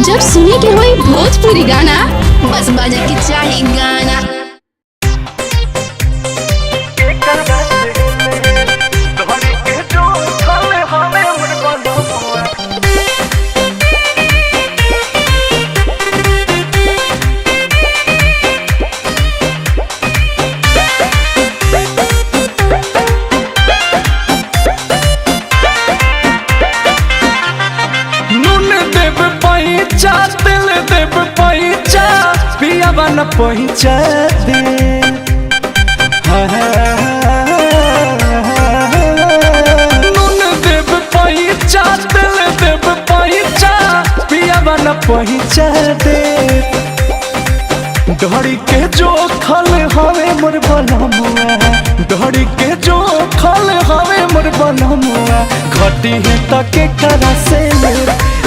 जब सुने के होई भोजपुरी गाना, बस बजे के चाही गाना। दिल देव पैचा पिया बन पैचा दे नून देव पैचा दिल देव पैचा पिया बन पैचा दे डोरी के जो खल हवे मोर बनमुआ डोरी के जो खल हवे मोर बनमुआ घटी है तके करा से ले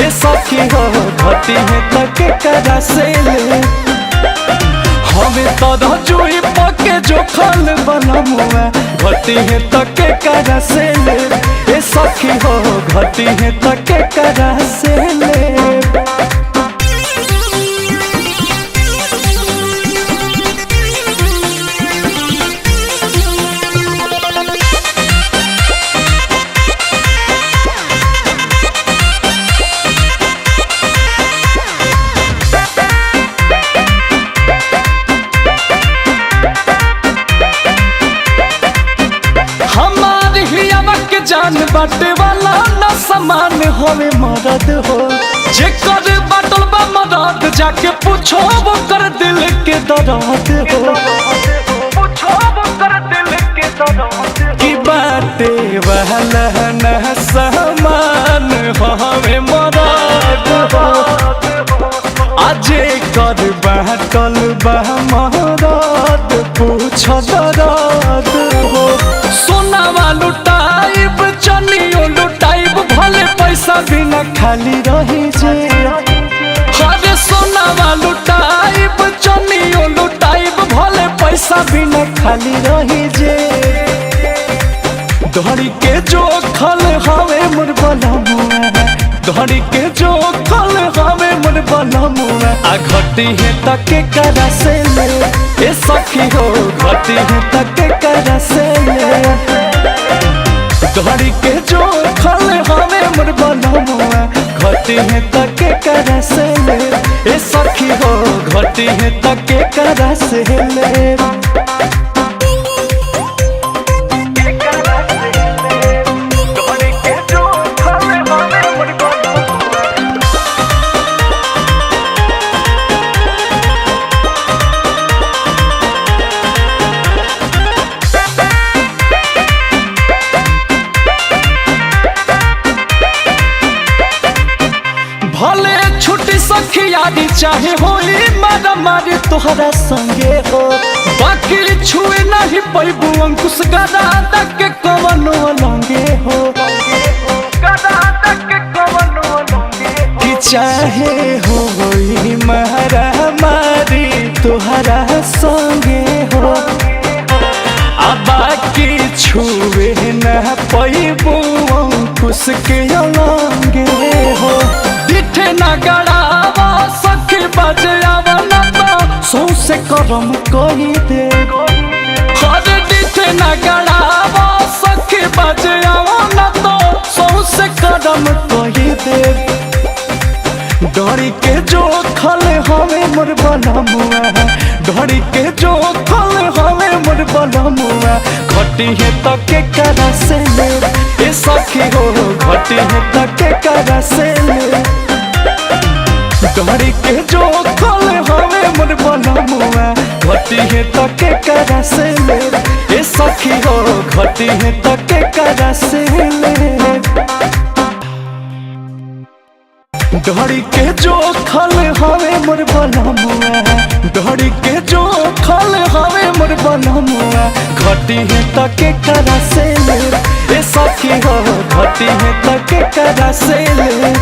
ए सखी हो घटी है तके करा से ले हमें तो जुई पके जो खल बनमुआ घटी है तके करा से ले ए सखी हो घटी है तके करा से ले। जान बाटे वाला ना समान होवे मरद हो जेकर बाटल बा मरद जाके पूछो वो कर दिल के दर्द हो पूछो वो कर दिल के दर्द की बाटे वाला ना समान होवे मरद हो आजे कर बाटल बा मरद पूछो दर्द हो सोना वालू चनियो लुटाइब भले पैसा बिना खाली रही जे हरे सोनावा लुटाइब चनियो लुटाइब भले पैसा बिना खाली रही जे धड़ी के जो खल हवे मोर बनमुआ धड़ी के जो खल हवे मोर बनमुआ आ घटी है तके करा से ले ए सखी हो घटी है तके करा से ले धड़ी के जो खल हवे मोर बनमुआ घटी है तके करा से ले ए सखी हो घटी है तके करा से ले। भले छुट्टी सखियारी चाहे होई मारा मारी तोहरा संगे हो बाकी छुए नहीं पैबू अंकुश गदा के कवनो लंगे हो कि चाहे होई मारा मारी तोहरा संगे हो आ बाकी छुए न पैबू अंकुश के लंगे हो ना गड़ावा सखी बजावा ना तो सौसे करम कही दे हर दिथे ना गड़ावा सखी बजावा ना तो सौसे करम कही दे डोरी के जो खल हवे मोर बनमुआ डोरी के जो खल हवे मोर बनमुआ घटी है तके करा से ले ए सखी हो घटी है तके करा से ले डोरी के जो खल हवे मोर बनमुआ घटी है तके करा से ले ए सखी हो घटी है तके करा से ले डोरी के जो खल हवे मोर बनमुआ डोरी के जो खल हवे मोर बनमुआ घटी है तके करा से ले ए सखी हो घटी है तके करा से ले।